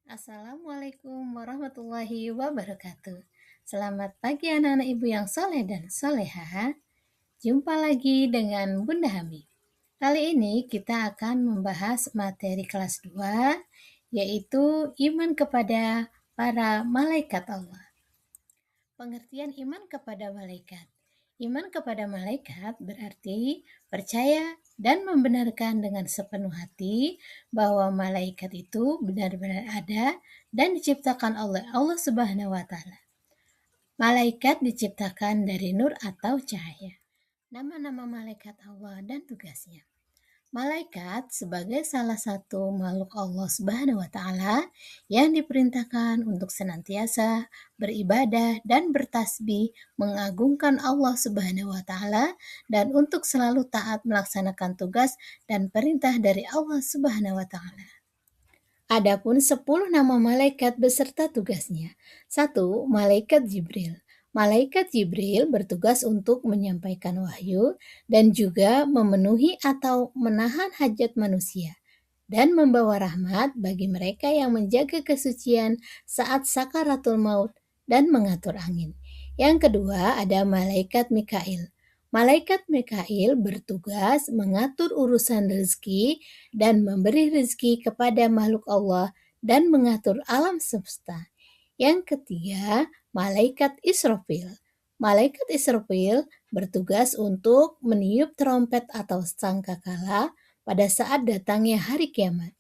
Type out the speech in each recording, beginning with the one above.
Assalamualaikum warahmatullahi wabarakatuh. Selamat pagi anak-anak ibu yang soleh dan soleha. Jumpa lagi dengan Bunda Hami. Kali ini kita akan membahas materi kelas 2, yaitu iman kepada para malaikat Allah. Pengertian iman kepada malaikat. Iman kepada malaikat berarti percaya dan membenarkan dengan sepenuh hati bahwa malaikat itu benar-benar ada dan diciptakan oleh Allah Subhanahu wa taala. Malaikat diciptakan dari nur atau cahaya. Nama-nama malaikat Allah dan tugasnya. Malaikat sebagai salah satu makhluk Allah Subhanahu wa taala yang diperintahkan untuk senantiasa beribadah dan bertasbih mengagungkan Allah Subhanahu wa taala dan untuk selalu taat melaksanakan tugas dan perintah dari Allah Subhanahu wa taala. Adapun 10 nama malaikat beserta tugasnya. 1. Malaikat Jibril. Malaikat Jibril bertugas untuk menyampaikan wahyu dan juga memenuhi atau menahan hajat manusia dan membawa rahmat bagi mereka yang menjaga kesucian saat sakaratul maut dan mengatur angin. Yang kedua ada malaikat Mikail. Malaikat Mikail bertugas mengatur urusan rezeki dan memberi rezeki kepada makhluk Allah dan mengatur alam semesta. Yang ketiga, malaikat Israfil. Malaikat Israfil bertugas untuk meniup trompet atau sangkakala pada saat datangnya hari kiamat.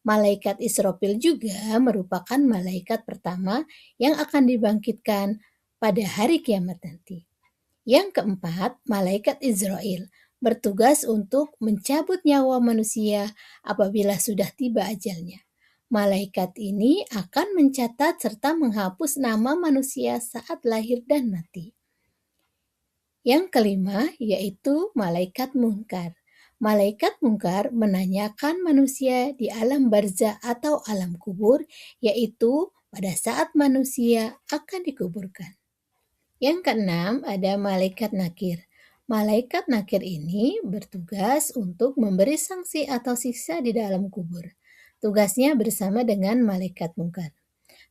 Malaikat Israfil juga merupakan malaikat pertama yang akan dibangkitkan pada hari kiamat nanti. Yang keempat, malaikat Israel bertugas untuk mencabut nyawa manusia apabila sudah tiba ajalnya. Malaikat ini akan mencatat serta menghapus nama manusia saat lahir dan mati. Yang kelima yaitu malaikat mungkar. Malaikat mungkar menanyakan manusia di alam barzah atau alam kubur, yaitu pada saat manusia akan dikuburkan. Yang keenam ada malaikat nakir. Malaikat nakir ini bertugas untuk memberi sanksi atau siksa di dalam kubur. Tugasnya bersama dengan malaikat mungkar.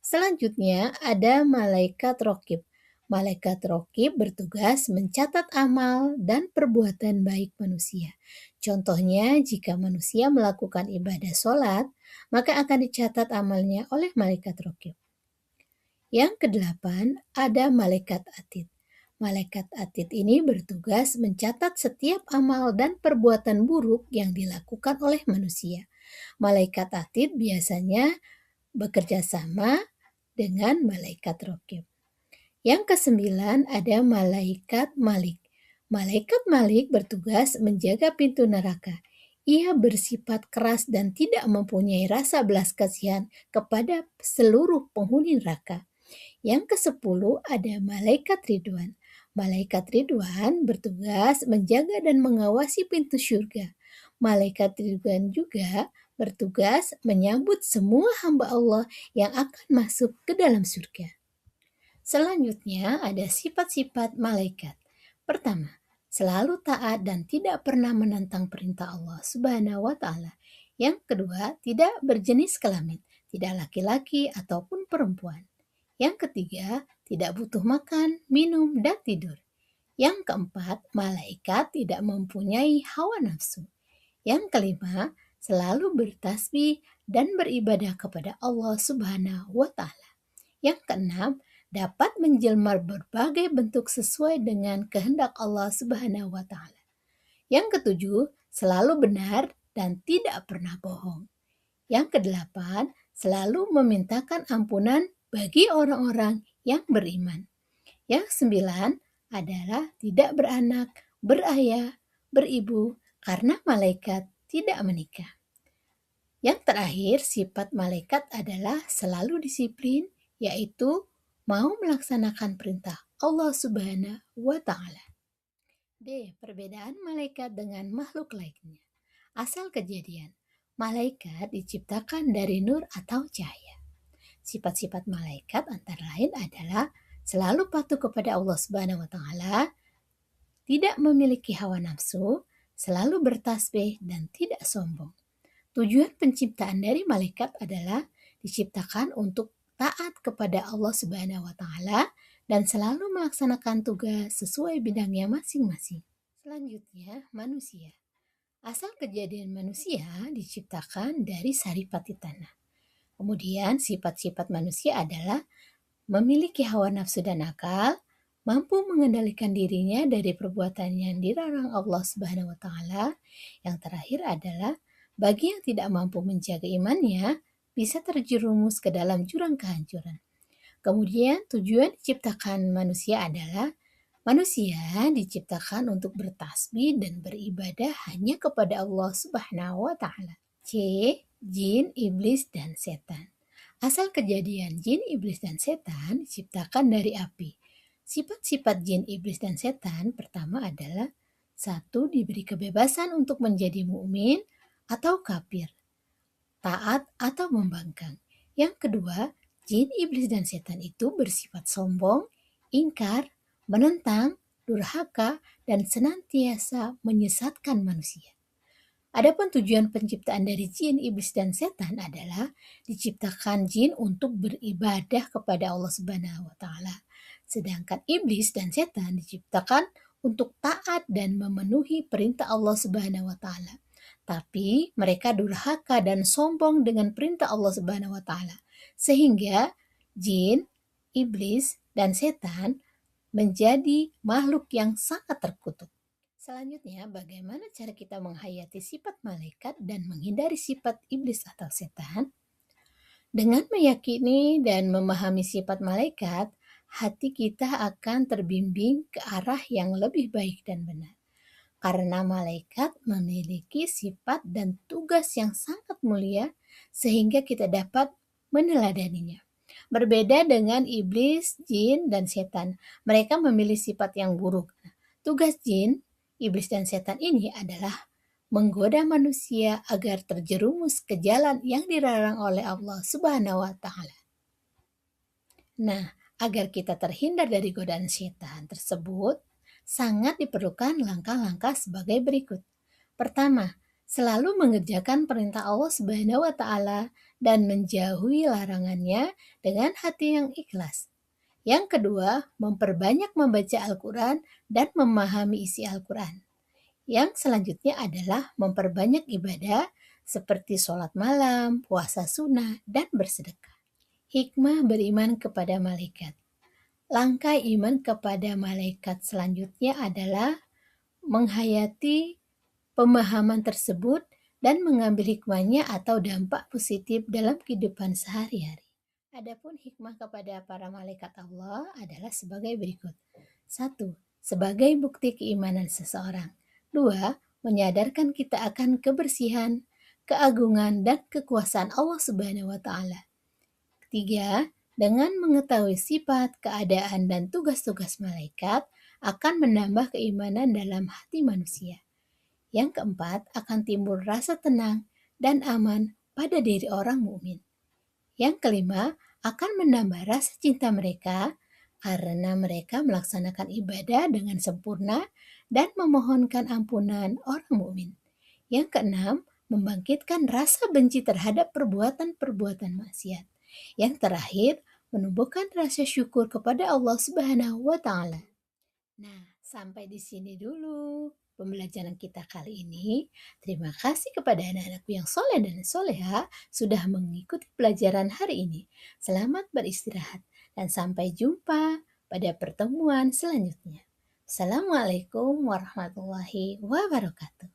Selanjutnya ada malaikat rokib. Malaikat rokib bertugas mencatat amal dan perbuatan baik manusia. Contohnya, jika manusia melakukan ibadah sholat, maka akan dicatat amalnya oleh malaikat rokib. Yang kedelapan, ada malaikat atid. Malaikat atid ini bertugas mencatat setiap amal dan perbuatan buruk yang dilakukan oleh manusia. Malaikat atid biasanya bekerja sama dengan malaikat rokib. Yang kesembilan ada malaikat malik. Malaikat malik bertugas menjaga pintu neraka. Ia bersifat keras dan tidak mempunyai rasa belas kasihan kepada seluruh penghuni neraka. Yang ke-10 ada malaikat Ridwan. Malaikat Ridwan bertugas menjaga dan mengawasi pintu surga. Malaikat Ridwan juga bertugas menyambut semua hamba Allah yang akan masuk ke dalam surga. Selanjutnya ada sifat-sifat malaikat. Pertama, selalu taat dan tidak pernah menentang perintah Allah Subhanahu wa taala. Yang kedua, tidak berjenis kelamin, tidak laki-laki ataupun perempuan. Yang ketiga, tidak butuh makan, minum, dan tidur. Yang keempat, malaikat tidak mempunyai hawa nafsu. Yang kelima, selalu bertasbih dan beribadah kepada Allah Subhanahu wa taala. Yang keenam, dapat menjelma berbagai bentuk sesuai dengan kehendak Allah Subhanahu wa taala. Yang ketujuh, selalu benar dan tidak pernah bohong. Yang kedelapan, selalu memintakan ampunan bagi orang-orang yang beriman. Yang sembilan adalah tidak beranak, berayah, beribu, karena malaikat tidak menikah. Yang terakhir, sifat malaikat adalah selalu disiplin, yaitu mau melaksanakan perintah Allah Subhanahu wa taala. D. Perbedaan malaikat dengan makhluk lainnya. Asal kejadian. Malaikat diciptakan dari nur atau cahaya. Sifat-sifat malaikat antara lain adalah selalu patuh kepada Allah Subhanahu wa taala, tidak memiliki hawa nafsu, selalu bertasbih dan tidak sombong. Tujuan penciptaan dari malaikat adalah diciptakan untuk taat kepada Allah Subhanahu wa taala dan selalu melaksanakan tugas sesuai bidangnya masing-masing. Selanjutnya, manusia. Asal kejadian manusia diciptakan dari saripati tanah. Kemudian sifat-sifat manusia adalah memiliki hawa nafsu dan akal, mampu mengendalikan dirinya dari perbuatan yang dilarang Allah Subhanahu wa taala. Yang terakhir adalah bagi yang tidak mampu menjaga imannya bisa terjerumus ke dalam jurang kehancuran. Kemudian tujuan diciptakan manusia adalah manusia diciptakan untuk bertasbih dan beribadah hanya kepada Allah Subhanahu wa taala. C. Jin, iblis, dan setan. Asal kejadian jin, iblis, dan setan diciptakan dari api. Sifat-sifat jin, iblis, dan setan pertama adalah satu, diberi kebebasan untuk menjadi mukmin atau kafir, taat atau membangkang. Yang kedua, jin, iblis, dan setan itu bersifat sombong, ingkar, menentang, durhaka, dan senantiasa menyesatkan manusia. Adapun tujuan penciptaan dari jin, iblis, dan setan adalah diciptakan jin untuk beribadah kepada Allah Subhanahu wa taala. Sedangkan iblis dan setan diciptakan untuk taat dan memenuhi perintah Allah Subhanahu wa taala. Tapi mereka durhaka dan sombong dengan perintah Allah Subhanahu wa taala. Sehingga jin, iblis, dan setan menjadi makhluk yang sangat terkutuk. Selanjutnya, bagaimana cara kita menghayati sifat malaikat dan menghindari sifat iblis atau setan? Dengan meyakini dan memahami sifat malaikat, hati kita akan terbimbing ke arah yang lebih baik dan benar. Karena malaikat memiliki sifat dan tugas yang sangat mulia, sehingga kita dapat meneladaninya. Berbeda dengan iblis, jin, dan setan, mereka memilih sifat yang buruk. Tugas jin, iblis, dan setan ini adalah menggoda manusia agar terjerumus ke jalan yang dilarang oleh Allah Subhanahu wa taala. Nah, agar kita terhindar dari godaan setan tersebut, sangat diperlukan langkah-langkah sebagai berikut. Pertama, selalu mengerjakan perintah Allah Subhanahu wa taala dan menjauhi larangannya dengan hati yang ikhlas. Yang kedua, memperbanyak membaca Al-Quran dan memahami isi Al-Quran. Yang selanjutnya adalah memperbanyak ibadah seperti sholat malam, puasa sunnah, dan bersedekah. Hikmah beriman kepada malaikat. Langkah iman kepada malaikat selanjutnya adalah menghayati pemahaman tersebut dan mengambil hikmahnya atau dampak positif dalam kehidupan sehari-hari. Adapun hikmah kepada para malaikat Allah adalah sebagai berikut. 1. Sebagai bukti keimanan seseorang. 2. Menyadarkan kita akan kebersihan, keagungan, dan kekuasaan Allah Subhanahu wa taala. 3. Dengan mengetahui sifat, keadaan, dan tugas-tugas malaikat akan menambah keimanan dalam hati manusia. Yang keempat, akan timbul rasa tenang dan aman pada diri orang mukmin. Yang kelima, akan menambah rasa cinta mereka karena mereka melaksanakan ibadah dengan sempurna dan memohonkan ampunan orang mukmin. Yang keenam, membangkitkan rasa benci terhadap perbuatan-perbuatan maksiat. Yang terakhir, menumbuhkan rasa syukur kepada Allah Subhanahu wa taala. Nah, sampai di sini dulu pembelajaran kita kali ini. Terima kasih kepada anak-anakku yang soleh dan soleha sudah mengikuti pelajaran hari ini. Selamat beristirahat dan sampai jumpa pada pertemuan selanjutnya. Assalamualaikum warahmatullahi wabarakatuh.